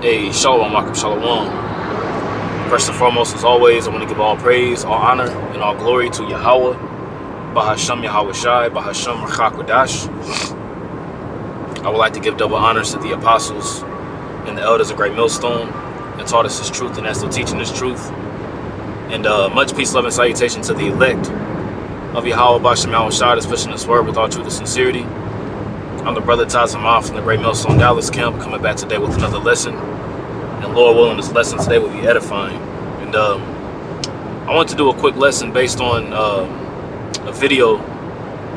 Hey, Shalom, Malcolm Shalom. First and foremost, as always, I want to give all praise, all honor, and all glory to Yahweh, Bahasham Yahweh Shai, Bahasham Rachakodash. I would like to give double honors to the apostles and the elders of Great Millstone that taught us this truth and that's still teaching this truth. And much peace, love, and salutation to the elect of Yahweh, Bahasham Yahweh Shai, that's pushing this word with all truth and sincerity. I'm the brother Tazamah from the Great Millstone Dallas camp, coming back today with another lesson. And Lord willing, this lesson today will be edifying. And I want to do a quick lesson based on a video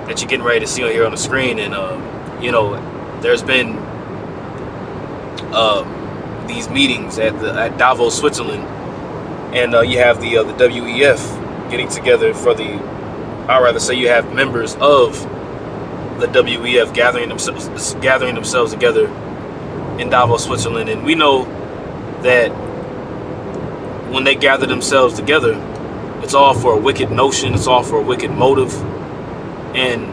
that you're getting ready to see here on the screen. And you know, there's been these meetings at Davos, Switzerland, and you have the WEF getting together for I'd rather say you have members of the WEF gathering themselves together in Davos, Switzerland. And we know that when they gather themselves together, it's all for a wicked notion, it's all for a wicked motive, and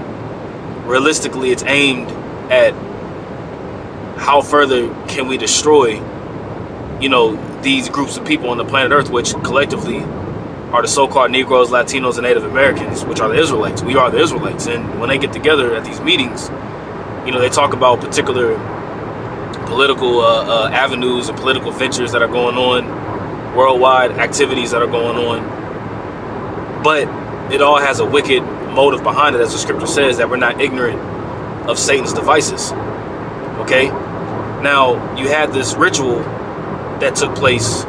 realistically it's aimed at how further can we destroy, you know, these groups of people on the planet Earth, which collectively are the so-called Negroes, Latinos, and Native Americans, which are the Israelites. We are the Israelites. And when they get together at these meetings, you know, they talk about particular political avenues and political ventures that are going on, worldwide activities that are going on. But it all has a wicked motive behind it, as the scripture says, that we're not ignorant of Satan's devices. Okay? Now, you had this ritual that took place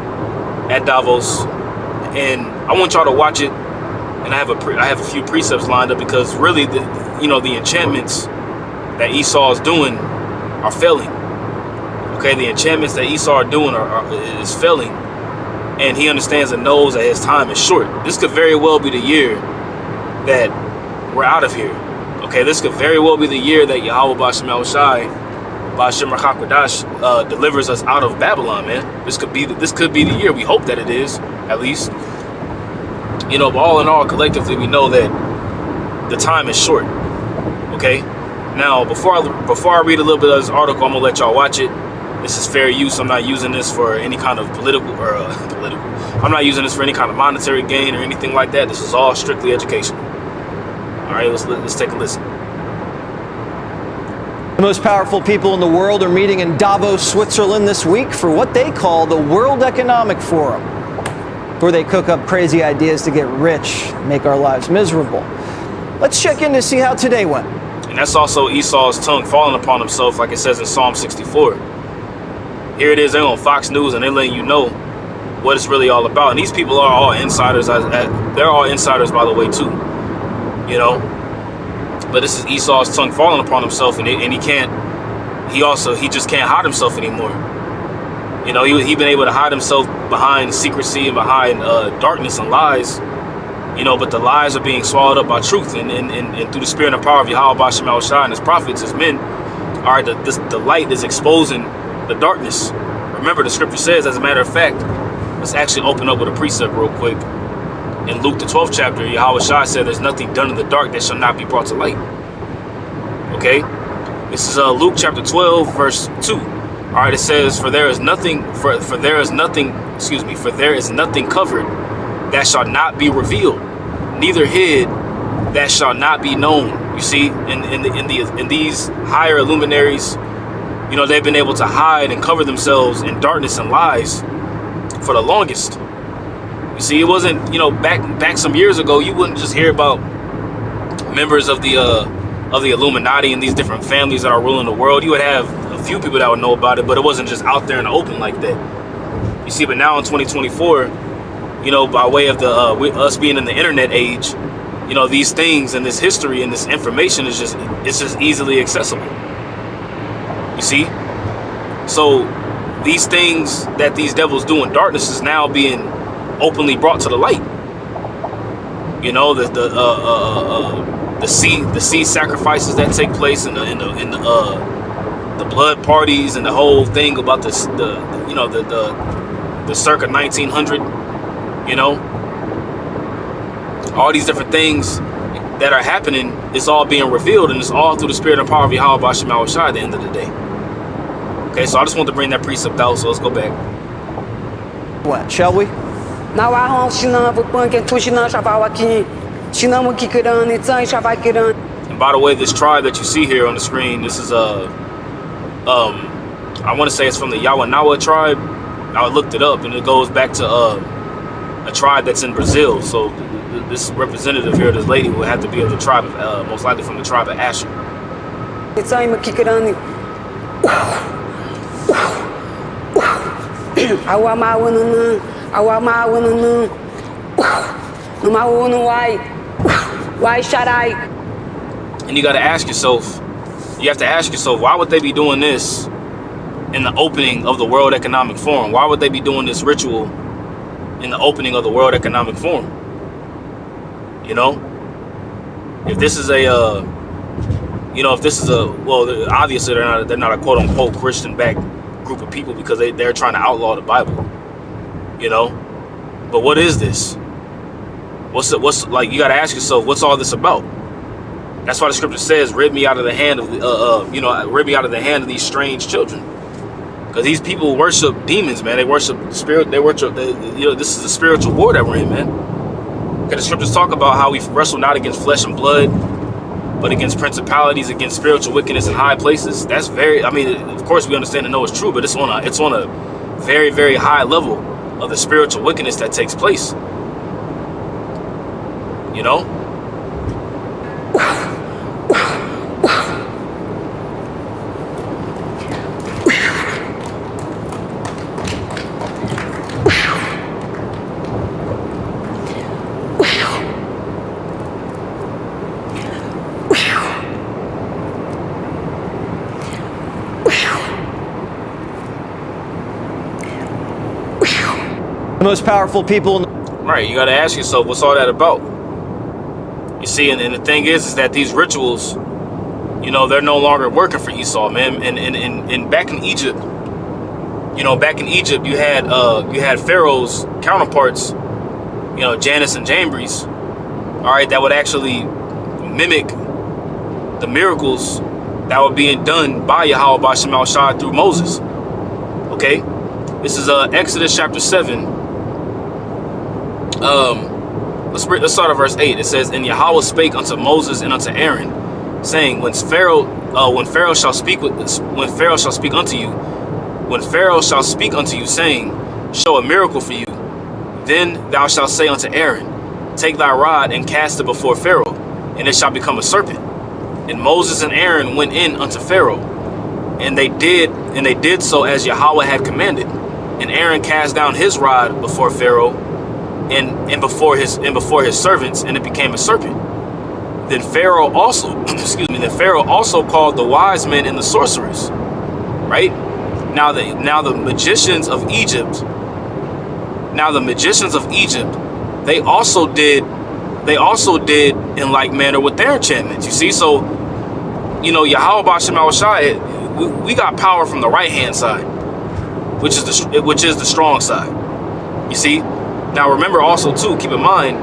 at Davos, and I want y'all to watch it. And I have a few precepts lined up, because really, the enchantments that Esau is doing are failing. Okay, the enchantments that Esau are doing is failing, and he understands and knows that his time is short. This could very well be the year that we're out of here. Okay, this could very well be the year that Yahweh Bahasham Yahweh Shai, Bahasham Rachakodash, delivers us out of Babylon, man. This could be the year. We hope that it is, at least. You know, but all in all, collectively, we know that the time is short. Okay. Now, before I read a little bit of this article, I'm gonna let y'all watch it. This is fair use. I'm not using this for any kind of political. I'm not using this for any kind of monetary gain or anything like that. This is all strictly educational. All right, let's take a listen. The most powerful people in the world are meeting in Davos, Switzerland this week for what they call the World Economic Forum, where they cook up crazy ideas to get rich, make our lives miserable. Let's check in to see how today went. And that's also Esau's tongue falling upon himself, like it says in Psalm 64. Here it is, they're on Fox News, and they're letting you know what it's really all about. And these people are all insiders. They're all insiders, by the way, too. You know? But this is Esau's tongue falling upon himself, and he just can't hide himself anymore. You know, he's been able to hide himself behind secrecy and behind darkness and lies. You know, but the lies are being swallowed up by truth, and through the spirit and power of Yahweh Bahasham Yahweh Shai and his prophets, his men, the light is exposing the darkness. Remember, the scripture says, as a matter of fact, let's actually open up with a precept real quick. In Luke the 12th chapter, Yahweh Shai said, "There's nothing done in the dark that shall not be brought to light." Okay, this is Luke chapter 12, verse 2. All right, it says, "For there is nothing covered that shall not be revealed, neither hid that shall not be known." You see, in these higher luminaries, you know, they've been able to hide and cover themselves in darkness and lies for the longest. You see, it wasn't, you know, back some years ago, you wouldn't just hear about members of the Illuminati and these different families that are ruling the world. You would have a few people that would know about it, but it wasn't just out there in the open like that. You see, but now in 2024, you know, by way of us being in the internet age, you know, these things and this history and this information is just easily accessible. You see, so these things that these devils do in darkness is now being openly brought to the light. You know, the seed sacrifices that take place in the blood parties and the whole thing about the circa 1900. You know, all these different things that are happening is all being revealed, and it's all through the spirit and power of Yahweh Bahasham Yahweh Shai at the end of the day. Okay, so I just want to bring that precept out, so let's go back. What, shall we? Na wa shina bu panke tu shina shawaki. Shina mo kikiran ni tsai shawakiran. And by the way, this tribe that you see here on the screen, this is I want to say it's from the Yawanawa tribe. I looked it up, and it goes back to a tribe that's in Brazil. So this representative here, this lady, would have to be of the tribe of, most likely from the tribe of Asher. Tsai mo kikiran ni. Awa ma wonu no ma wonu why should I? And you got to ask yourself, why would they be doing this in the opening of the World Economic Forum? Why would they be doing this ritual in the opening of the World Economic Forum? You know, if this is well, obviously they're not a quote unquote Christian backed group of people, because they're trying to outlaw the Bible. You know, but what is this? What's like? You got to ask yourself, what's all this about? That's why the scripture says, "Rid me out of the hand of rid me out of the hand of these strange children," because these people worship demons, man. They worship spirit. This is a spiritual war that we're in, man. Because the scriptures talk about how we wrestle not against flesh and blood, but against principalities, against spiritual wickedness in high places. That's of course we understand and know it's true, but it's on a very, very high level of the spiritual wickedness that takes place. You know? The most powerful people in the Right, you got to ask yourself, what's all that about? You see, and the thing is that these rituals, they're no longer working for Esau, man. And back in Egypt, you had Pharaoh's counterparts, Janus and Jambres, all right, that would actually mimic the miracles that were being done by Yahweh Basham al-Shah through Moses. Okay, this is Exodus chapter 7. Let's start at verse 8. It says, "And Yahweh spake unto Moses and unto Aaron, saying, when Pharaoh shall speak unto you, saying, show a miracle for you, then thou shalt say unto Aaron, take thy rod and cast it before Pharaoh, and it shall become a serpent. And Moses and Aaron went in unto Pharaoh, and they did so as Yahweh had commanded. And Aaron cast down his rod before Pharaoh and before his servants, and it became a serpent. Then Pharaoh also called the wise men and the sorcerers." Right? Now the magicians of Egypt, they also did in like manner with their enchantments. You see, so Yahweh Basham al-Shai, we got power from the right hand side, which is the strong side. You see? Now remember also too, keep in mind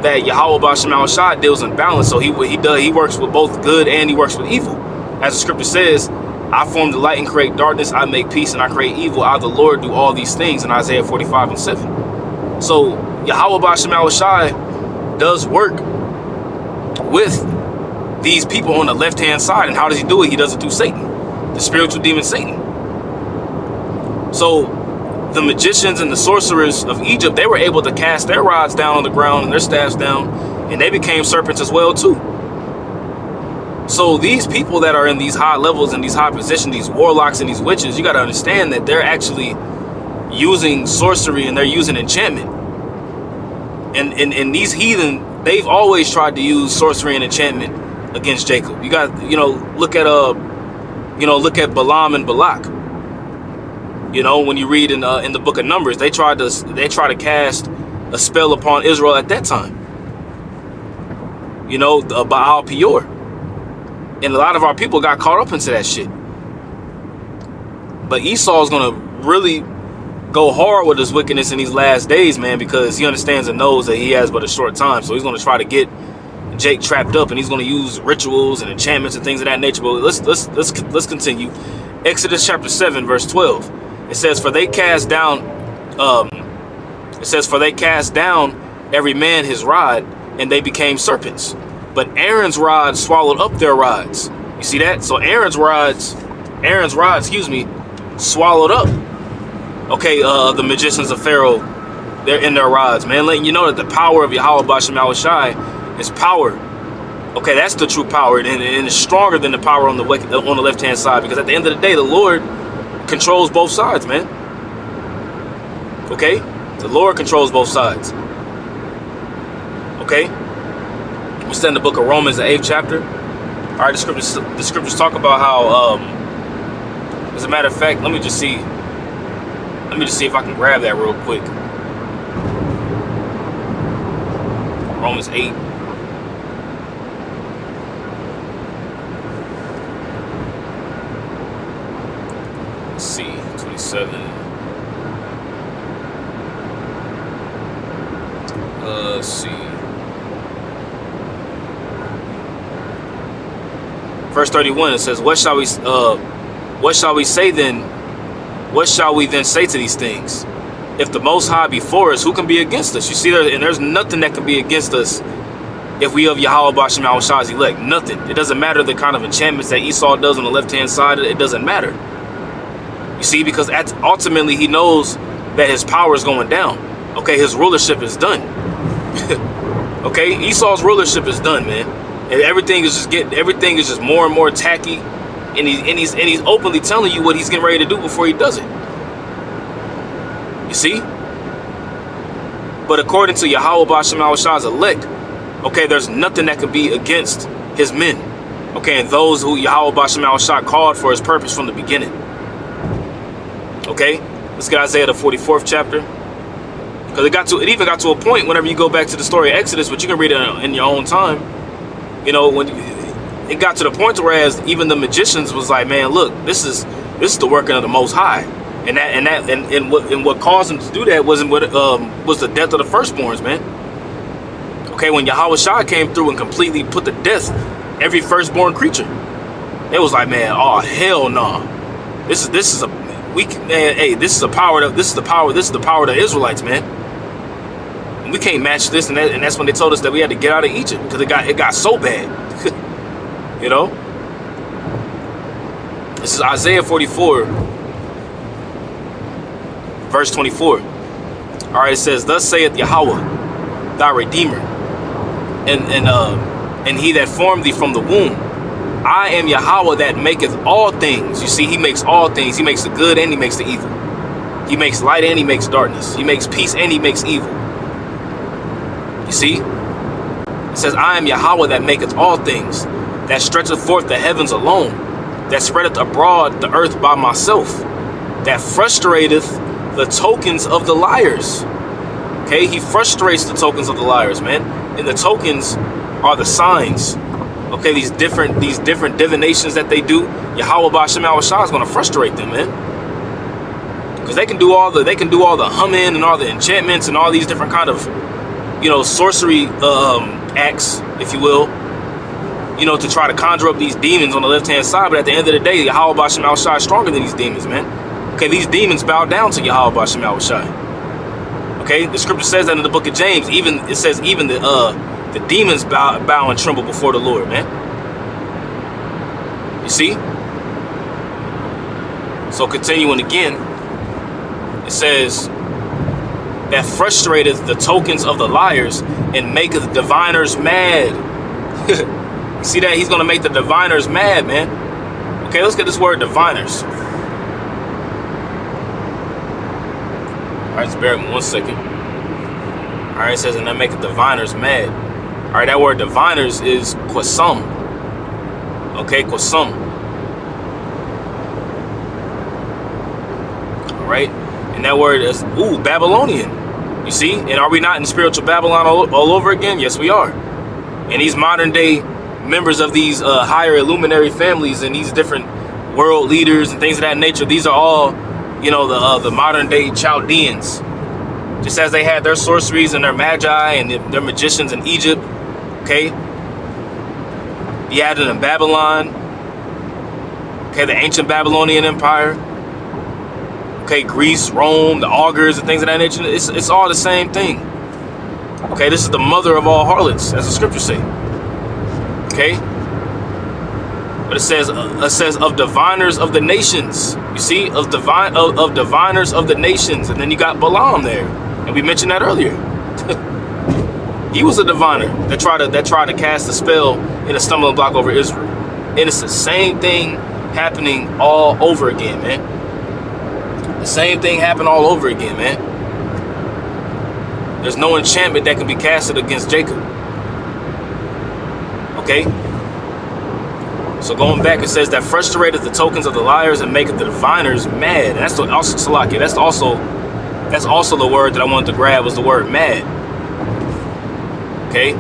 that Yahweh Basham al-Shai deals in balance, so he works with both good and he works with evil. As the scripture says, "I form the light and create darkness, I make peace and I create evil. I the Lord do all these things," in Isaiah 45:7. So Yahweh Basham al-Shai does work with these people on the left hand side. And how does he do it? He does it through Satan, the spiritual demon Satan. So the magicians and the sorcerers of Egypt, they were able to cast their rods down on the ground and their staffs down, and they became serpents as well too. So these people that are in these high levels and these high positions, these warlocks and these witches, you got to understand that they're actually using sorcery and they're using enchantment. And these heathen, they've always tried to use sorcery and enchantment against Jacob. You got, look at Balaam and Balak. When you read in the book of Numbers, they try to cast a spell upon Israel at that time. The Baal Peor. And a lot of our people got caught up into that shit. But Esau is going to really go hard with his wickedness in these last days, man, because he understands and knows that he has but a short time. So he's going to try to get Jake trapped up, and he's going to use rituals and enchantments and things of that nature. But let's continue. Exodus chapter 7, verse 12. It says, for they cast down, every man his rod, and they became serpents. But Aaron's rod swallowed up their rods. You see that? So Aaron's rods, swallowed up, okay, the magicians of Pharaoh. They're in their rods, man, letting you know that the power of Yahweh Bashem Yahushai is power. Okay, that's the true power, and it's stronger than the power on the left-hand side, because at the end of the day, the Lord controls both sides, man. Okay, the Lord controls both sides. Okay, we stand in the book of Romans, the 8th chapter. All right, the scriptures talk about how, as a matter of fact, let me just see if I can grab that real quick. Romans 8. Let's see, 27. Let's see. Verse 31, it says, what shall we say then? What shall we then say to these things? If the Most High be for us, who can be against us? You see, there's nothing that can be against us if we of Yahweh Bashem Yahushai's elect. Nothing. It doesn't matter the kind of enchantments that Esau does on the left-hand side. It doesn't matter. You see, because ultimately he knows that his power is going down. Okay, his rulership is done. Okay, Esau's rulership is done, man. And everything is just more and more tacky, and he's openly telling you what he's getting ready to do before he does it. You see? But according to Yahweh Bashem Yahushai's elect, okay, there's nothing that can be against his men. Okay, and those who Yahweh Bashem Yahushai called for his purpose from the beginning. Okay, let's get Isaiah the 44th chapter. Because it even got to a point whenever you go back to the story of Exodus, but you can read it in your own time. You know, when it got to the point whereas even the magicians was like, man, look, this is the working of the Most High, and what caused them to do that was the death of the firstborns, man. Okay, when Yahweh Shai came through and completely put to death every firstborn creature, it was like, man, oh hell no, this is the power of the Israelites, man. And we can't match this, and that's when they told us that we had to get out of Egypt because it got so bad. You know, this is Isaiah 44, verse 24. All right, it says, "Thus saith Yahweh, thy Redeemer, and he that formed thee from the womb. I am Yahweh that maketh all things." You see, he makes all things. He makes the good and he makes the evil. He makes light and he makes darkness. He makes peace and he makes evil. You see? It says, I am Yahweh that maketh all things, that stretcheth forth the heavens alone, that spreadeth abroad the earth by myself, that frustrateth the tokens of the liars. Okay, he frustrates the tokens of the liars, man. And the tokens are the signs. Okay, these different divinations that they do, Yahweh Bashem Yahushai is going to frustrate them, man. Because they can do all the humming and all the enchantments and all these different kind of, you know, sorcery acts, if you will, you know, to try to conjure up these demons on the left-hand side. But at the end of the day, Yahweh Bashem Yahushai is stronger than these demons, man. Okay, these demons bow down to Yahweh Bashem Yahushai. Okay, the scripture says that in the book of James. Even the demons bow and tremble before the Lord, man. You see? So continuing again, it says, that frustrateth the tokens of the liars and maketh diviners mad. You see that? He's going to make the diviners mad, man. Okay, let's get this word diviners. All right, just bear with me 1 second. All right, it says, and that maketh diviners mad. All right, that word diviners is quasam. Okay, quasam. All right, and that word is, Babylonian. You see, and are we not in spiritual Babylon all over again? Yes, we are. And these modern day members of these higher illuminary families and these different world leaders and things of that nature, these are all, you know, the modern day Chaldeans. Just as they had their sorceries and their magi and their magicians in Egypt. Okay, you had it in Babylon. Okay, the ancient Babylonian Empire. Okay, Greece, Rome, the augurs and things of that nature. It's all the same thing. Okay, this is the mother of all harlots, as the scriptures say. Okay, but it says of diviners of the nations. You see, of diviners of the nations, and then you got Balaam there, and we mentioned that earlier. He was a diviner that tried to cast a spell in a stumbling block over Israel, and it's the same thing happening all over again, man. The same thing happened all over again, man. There's no enchantment that can be casted against Jacob. Okay? So going back, it says that frustrated the tokens of the liars and maketh the diviners mad. And that's also Salakia. That's also the word that I wanted to grab, was the word mad. Okay?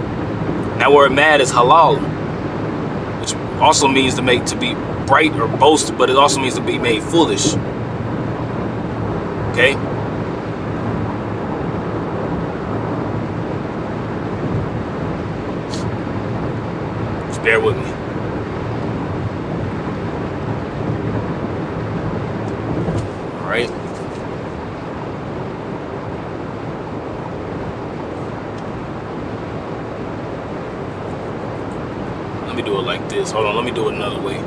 That word mad is halal, which also means to be bright or boast, but it also means to be made foolish. Okay? Just bear with me. All right. Let me do it like this. Hold on, let me do it another way.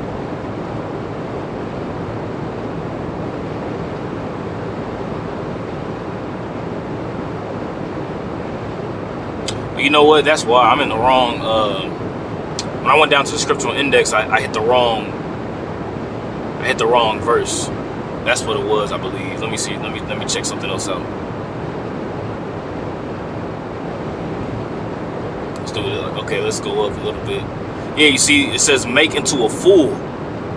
You know what? That's why I'm in the wrong. When I went down to the scriptural index, I hit the wrong. I hit the wrong verse. That's what it was, I believe. Let me see. Let me check something else out. Let's do it. Okay, let's go up a little bit. Yeah, you see, it says make into a fool,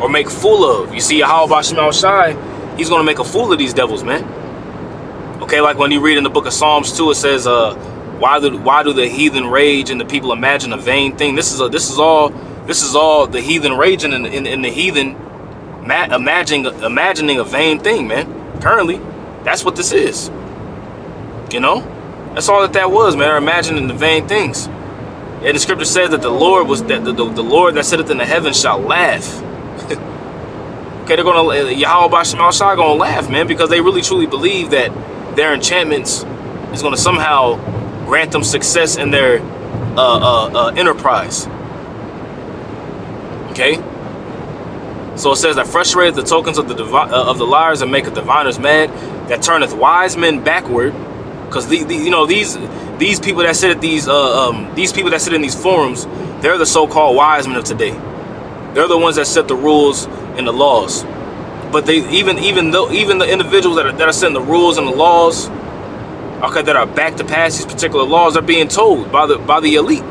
or make fool of. You see, Yahweh Shema Shai, he's gonna make a fool of these devils, man. Okay, like when you read in the book of Psalms 2, it says, why do the heathen rage and the people imagine a vain thing? This is all the heathen raging in the heathen imagining a vain thing, man. Currently, that's what this is. You know, that's all that was, man. They're imagining the vain things. And the scripture says that the Lord the Lord that sitteth in the heavens shall laugh. Okay, they're gonna Yahweh Shema Shai gonna laugh, man, because they really truly believe that their enchantments is gonna somehow grant them success in their enterprise. Okay, so it says that frustrated the tokens of the liars and maketh diviners mad, that turneth wise men backward. Because these people that sit at these people that sit in these forums, they're the so-called wise men of today. They're the ones that set the rules and the laws. But they even the individuals that are setting the rules and the laws, okay, that are back to pass these particular laws, are being told by the elite.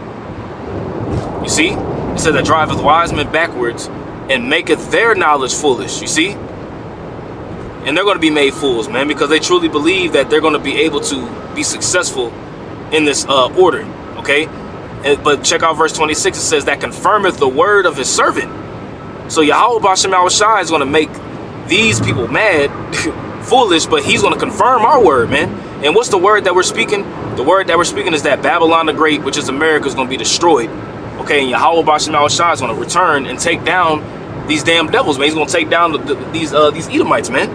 You see, it says that driveth wise men backwards and maketh their knowledge foolish. You see, and they're going to be made fools, man, because they truly believe that they're going to be able to be successful in this order. Okay, but check out verse 26. It says that confirmeth the word of his servant. So Yahweh B'Shem Shai is going to make these people mad, foolish, but he's going to confirm our word, man. And what's the word that we're speaking? The word that we're speaking is that Babylon the Great, which is America, is going to be destroyed. Okay, and Yahweh B'Shem Shai is going to return and take down these damn devils, man. He's going to take down these Edomites, man.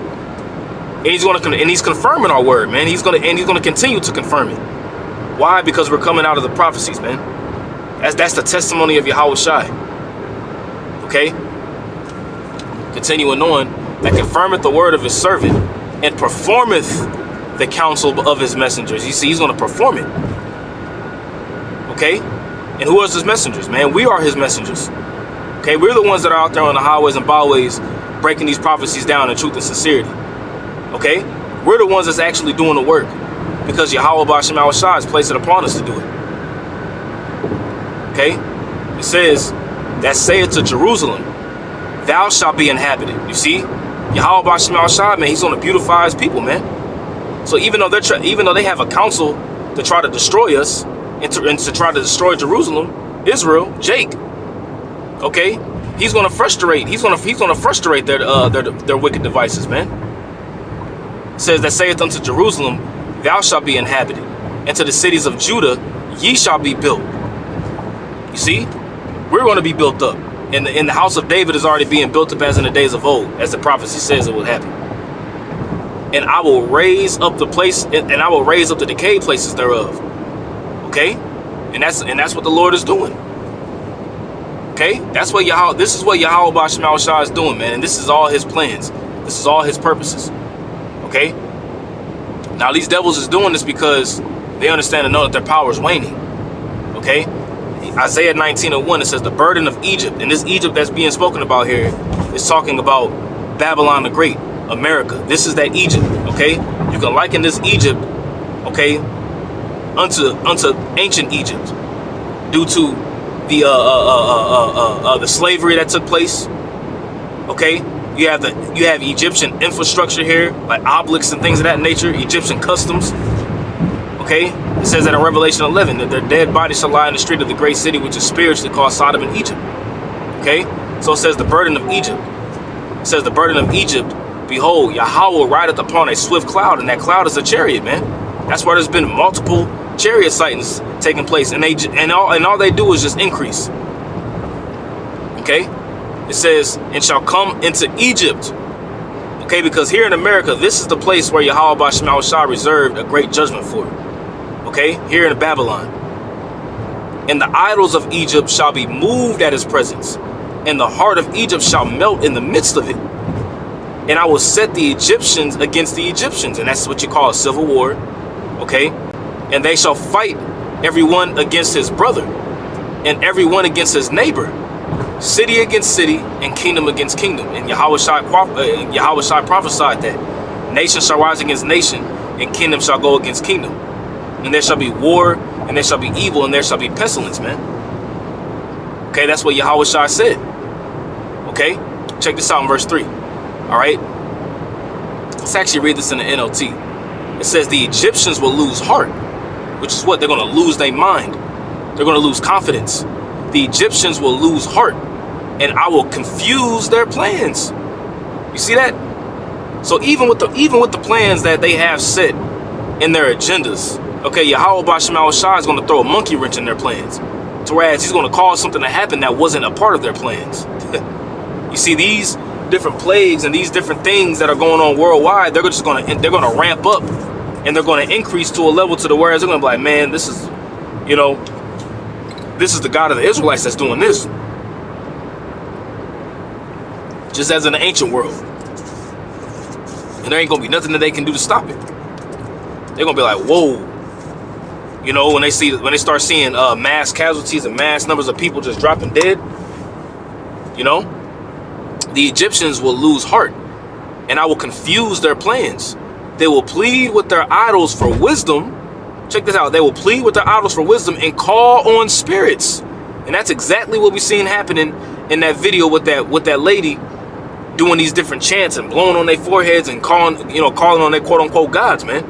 And he's confirming our word, man. He's going to continue to confirm it. Why? Because we're coming out of the prophecies, man. That's the testimony of Yahweh Shai. Okay? Continuing on, that confirmeth the word of his servant and performeth the counsel of his messengers. You see, he's going to perform it. Okay? And who are his messengers, man? We are his messengers. Okay? We're the ones that are out there on the highways and byways breaking these prophecies down in truth and sincerity. Okay? We're the ones that's actually doing the work, because Yahweh B'Shem Shai has placed it upon us to do it. Okay? It says, that saith to Jerusalem, thou shalt be inhabited. You see? Yahweh B'Shem Shai, man, he's going to beautify his people, man. So even though they have a council to try to destroy us and to try to destroy Jerusalem, Israel, Jake, okay, he's going to frustrate. He's going to frustrate their wicked devices, man. It says that saith unto Jerusalem, thou shalt be inhabited, and to the cities of Judah ye shall be built. You see, we're going to be built up. And the house of David is already being built up as in the days of old, as the prophecy says it will happen. And I will raise up the place, and I will raise up the decayed places thereof. Okay, and that's what the Lord is doing. Okay, that's what Yahweh. This is what Yahweh Bashmal Shah is doing, man. And this is all His plans. This is all His purposes. Okay. Now these devils is doing this because they understand and know that their power is waning. Okay. Isaiah 19:1, it says the burden of Egypt, and this Egypt that's being spoken about here is talking about Babylon the Great, America. This is that Egypt. Okay. You can liken this Egypt, okay, unto ancient Egypt, due to the slavery that took place. Okay, you have Egyptian infrastructure here, like obelisks and things of that nature, Egyptian customs. Okay, it says that in Revelation 11 that their dead bodies shall lie in the street of the great city, which is spiritually called Sodom and Egypt. Okay, so it says the burden of Egypt. It says the burden of Egypt. Behold, Yahweh rideth upon a swift cloud, and that cloud is a chariot, man. That's why there's been multiple chariot sightings taking place, and all they do is just increase. Okay, it says, and shall come into Egypt. Okay, because here in America, this is the place where Yahweh Bashmal Shah reserved a great judgment for. Okay, here in Babylon. And the idols of Egypt shall be moved at His presence, and the heart of Egypt shall melt in the midst of it. And I will set the Egyptians against the Egyptians, and that's what you call a civil war. Okay, and they shall fight everyone against his brother, and everyone against his neighbor, city against city, and kingdom against kingdom. And Yahweh Shai prophesied that nation shall rise against nation, and kingdom shall go against kingdom. And there shall be war, and there shall be evil, and there shall be pestilence, man. Okay, that's what Yahweh Shai said. Okay, check this out in verse 3. All right, let's actually read this in the NLT. It says the Egyptians will lose heart, which is what? They're going to lose their mind. They're going to lose confidence. The Egyptians will lose heart, and I will confuse their plans. You see that? So even with the plans that they have set in their agendas, okay, Yahweh Bashmal Shah is going to throw a monkey wrench in their plans, to whereas He's going to cause something to happen that wasn't a part of their plans. You see, these different plagues and these different things that are going on worldwide, they're going to ramp up, and they're going to increase to a level to the whereas they're going to be like, man, this is, you know, this is the God of the Israelites that's doing this. Just as in the ancient world. And there ain't going to be nothing that they can do to stop it. They're going to be like, whoa. You know, when they start seeing mass casualties and mass numbers of people just dropping dead, you know, the Egyptians will lose heart, and I will confuse their plans. They will plead with their idols for wisdom. Check this out. They will plead with their idols for wisdom and call on spirits. And that's exactly what we've seen happening in that video with that lady doing these different chants and blowing on their foreheads and calling on their quote unquote gods, man.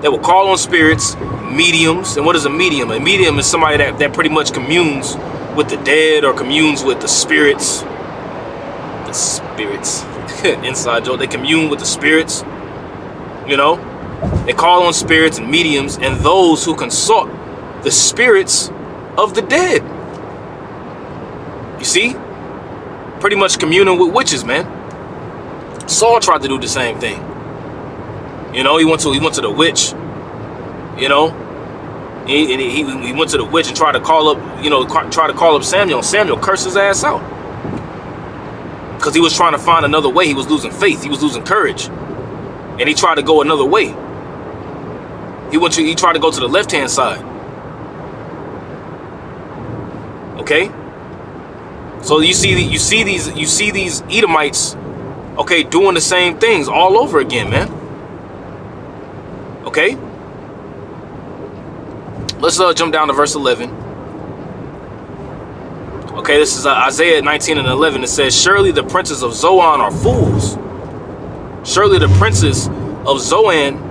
They will call on spirits, mediums. And what is a medium? A medium is somebody that pretty much communes with the dead or communes with the spirits. The spirits. Inside joke. They commune with the spirits. You know, they call on spirits and mediums and those who consult the spirits of the dead. You see? Pretty much communing with witches, man. Saul tried to do the same thing. You know, he went to the witch. You know, he went to the witch and tried to call up Samuel. Samuel cursed his ass out because he was trying to find another way. He was losing faith. He was losing courage, and he tried to go another way. He tried to go to the left-hand side. Okay. So you see these Edomites, okay, doing the same things all over again, man. Okay. Let's jump down to verse 11. Okay, this is Isaiah 19:11. It says, surely the princes of Zoan are fools. Surely the princes of Zoan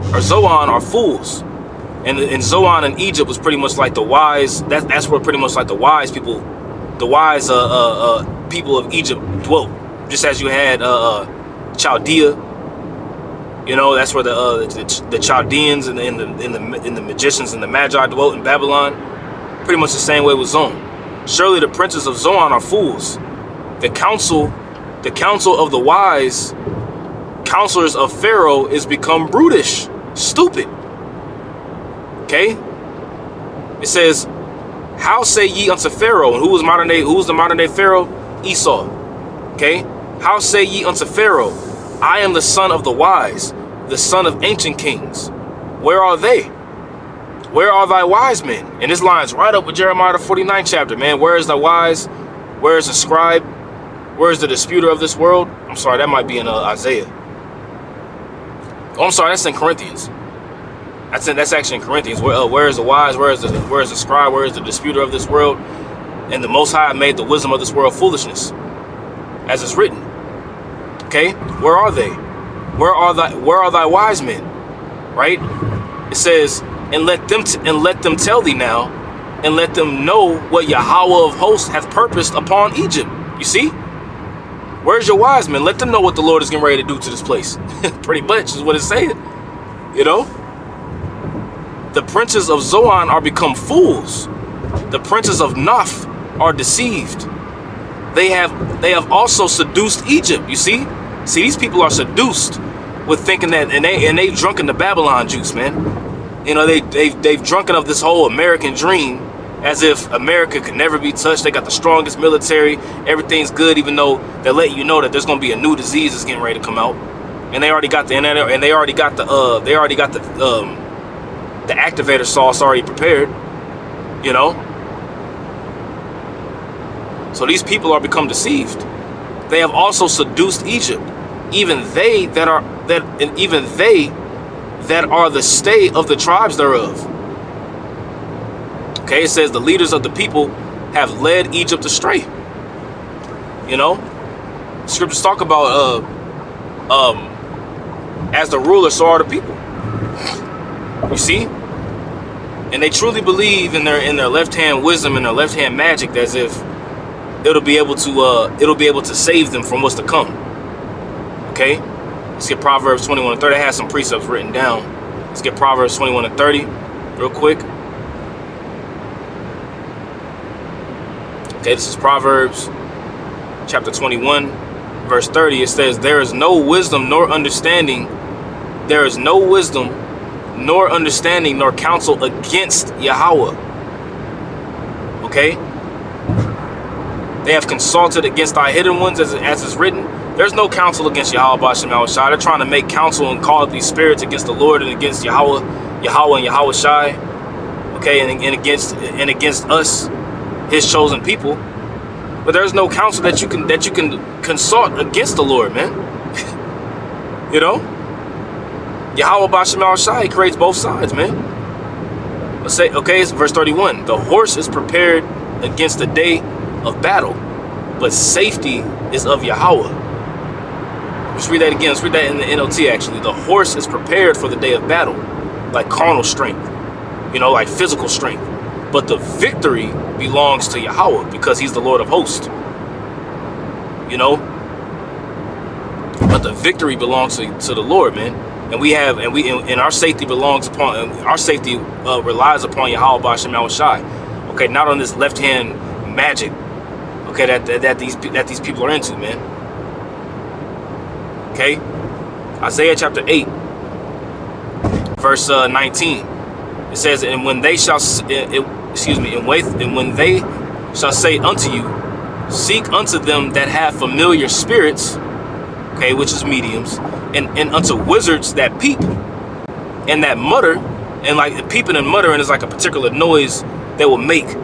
are fools. And Zoan in Egypt was pretty much like the wise. That's where pretty much like the wise people of Egypt dwelt. Just as you had Chaldea. You know, that's where the Chaldeans and the magicians and the Magi dwelt in Babylon. Pretty much the same way with Zoan. Surely the princes of Zoan are fools, The counsel of the wise, counselors of Pharaoh, is become brutish, stupid. Okay? It says, how say ye unto Pharaoh? And who was the modern day Pharaoh? Esau. Okay? How say ye unto Pharaoh, I am the son of the wise, the son of ancient kings. Where are they? Where are thy wise men? And this lines right up with Jeremiah the 49th chapter, man. Where is the wise? Where is the scribe? Where is the disputer of this world? I'm sorry, that might be in Isaiah. Oh, I'm sorry, that's in Corinthians. That's actually in Corinthians. Where is the wise? Where is the scribe? Where is the disputer of this world? And the Most High made the wisdom of this world foolishness, as it's written. Okay, where are they? Where are thy wise men? Right? It says, and let them tell thee now, and let them know what Yahweh of hosts hath purposed upon Egypt. You see? Where's your wise men? Let them know what the Lord is getting ready to do to this place. Pretty much is what it's saying. You know? The princes of Zoan are become fools. The princes of Noph are deceived. They have also seduced Egypt. You see? See, these people are seduced with thinking that, and they've drunken the Babylon juice, man. You know, they've drunken of this whole American dream, as if America could never be touched. They got the strongest military. Everything's good, even though they're letting you know that there's gonna be a new disease that's getting ready to come out, and they already got the activator sauce already prepared. You know. So these people are become deceived. They have also seduced Egypt, even they that are the stay of the tribes thereof. Okay, it says the leaders of the people have led Egypt astray. You know, scriptures talk about as the ruler, so are the people. You see, and they truly believe in their left hand wisdom and their left hand magic, as if it'll be able to save them from what's to come. Okay, let's get Proverbs 21 and 30. I have some precepts written down. Let's get Proverbs 21 and 30 real quick. Okay, this is Proverbs chapter 21, verse 30. It says, there is no wisdom nor understanding. There is no wisdom nor understanding nor counsel against Yahweh. Okay? They have consulted against thy hidden ones, as is written. There's no counsel against Yahweh B'Shem Yahushai. They're trying to make counsel and call up these spirits against the Lord and against Yahweh and Yahushai. Okay, and against us, his chosen people. But there's no counsel that you can consult against the Lord, man. You know? Yahweh B'Shem Yahushai creates both sides, man. Let's say, okay, it's verse 31. The horse is prepared against the day of battle, but safety is of Yahweh. Let's read that again. Let's read that in the NLT, actually. The horse is prepared for the day of battle, like carnal strength, you know, like physical strength. But the victory belongs to Yahweh, because he's the Lord of hosts. You know? But the victory belongs to the Lord, man. And our safety relies upon Yahweh B'Shem Yahushai. Okay, not on this left hand magic. Okay, that these people are into, man. Okay, Isaiah chapter 8, verse 19. It says, and when they shall say unto you, seek unto them that have familiar spirits, okay, which is mediums, and unto wizards that peep and that mutter. And like peeping and muttering is like a particular noise they will make.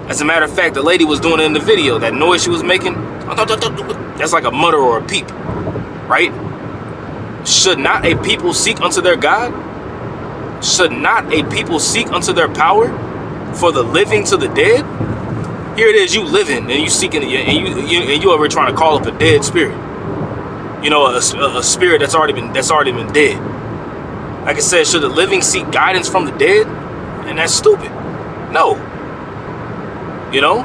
As a matter of fact, the lady was doing it in the video. That noise she was making, that's like a mutter or a peep, right? Should not a people seek unto their God? Should not a people seek unto their power, for the living to the dead? Here it is, you living and you seeking, and you over trying to call up a dead spirit. You know, a spirit that's already been dead. Like I said, should the living seek guidance from the dead? And that's stupid. No. You know,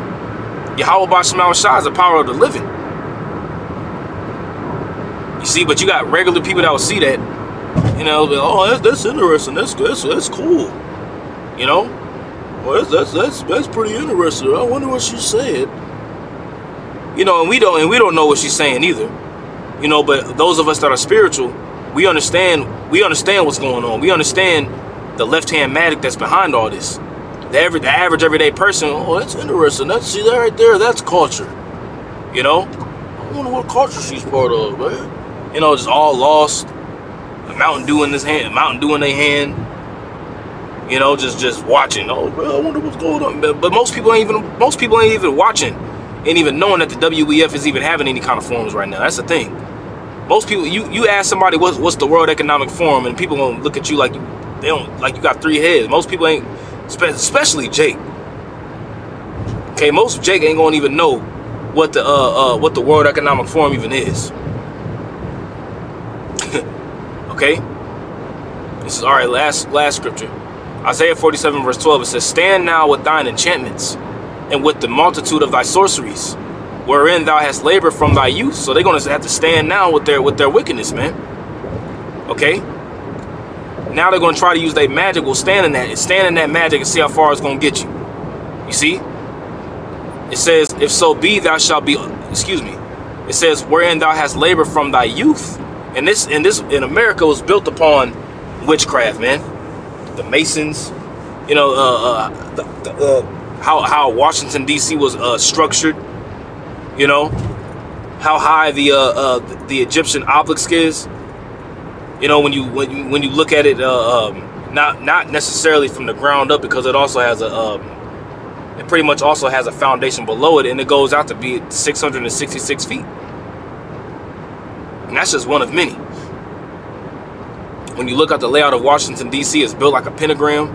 Yahweh B'Shem Yahushai is the power of the living. You see, but you got regular people that will see that, you know, oh, that's interesting, that's cool. You know, well, that's pretty interesting. I wonder what she said. You know, and we don't know what she's saying either. You know, but those of us that are spiritual, we understand what's going on. We understand the left-hand magic that's behind all this. The average everyday person, oh, that's interesting. See that right there? That's culture. You know? I wonder what culture she's part of, man. You know, just all lost. A Mountain Dew in his hand, Mountain Dew in their hand. You know, just watching. Oh, bro, I wonder what's going on. But most people ain't even watching, ain't even knowing that the WEF is even having any kind of forums right now. That's the thing. Most people, you ask somebody what's the World Economic Forum, and people gonna look at you like you got 3 heads. Most people ain't, especially Jake. Okay, most Jake ain't gonna even know what the World Economic Forum even is. Okay, this is all right. Last scripture, Isaiah 47 verse 12. It says, "Stand now with thine enchantments, and with the multitude of thy sorceries, wherein thou hast labored from thy youth." So they're gonna have to stand now with their wickedness, man. Okay. Now they're gonna try to use their magic. Well, stand in that magic and see how far it's gonna get you. You see? It says, "If so be thou shalt be." Excuse me. It says, "Wherein thou hast labored from thy youth." And this in America was built upon witchcraft, man. The Masons, you know, how Washington D.C. was structured. You know, how high the Egyptian obelisk is. You know, when you look at it, not necessarily from the ground up, because it also has it pretty much also has a foundation below it, and it goes out to be 666 feet. And that's just one of many. When you look at the layout of Washington D.C., it's built like a pentagram.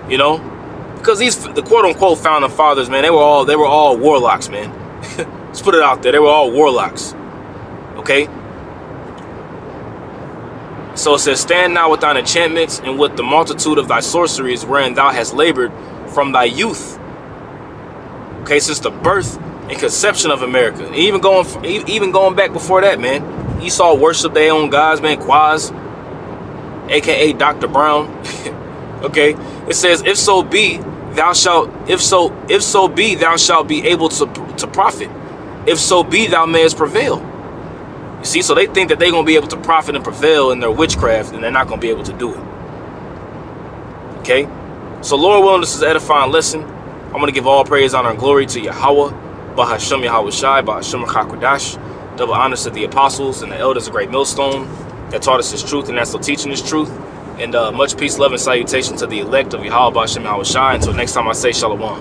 You know, because the quote-unquote founding fathers, man, they were all warlocks, man. Let's put it out there. They were all warlocks. Okay. So it says, "Stand now with thine enchantments, and with the multitude of thy sorceries, wherein thou hast labored from thy youth." Okay, since the birth and conception of America, and even going back before that, man. Esau worshiped their own gods, man. Quaz, aka Dr. Brown. Okay, it says, "If so be thou shalt be able to profit. If so be thou mayest prevail." You see, so they think that they're gonna be able to profit and prevail in their witchcraft, and they're not gonna be able to do it. Okay, so Lord willing, this is an edifying lesson. I'm gonna give all praise, honor, and glory to Yahweh, Bahashem Yahweh Shai, Bahashem HaKadosh. Double honors to the apostles and the elders of Great Millstone that taught us His truth and that's still teaching His truth. And much peace, love, and salutation to the elect of Yahweh, Bahashem Yahweh Shai. Until next time, I say Shalom.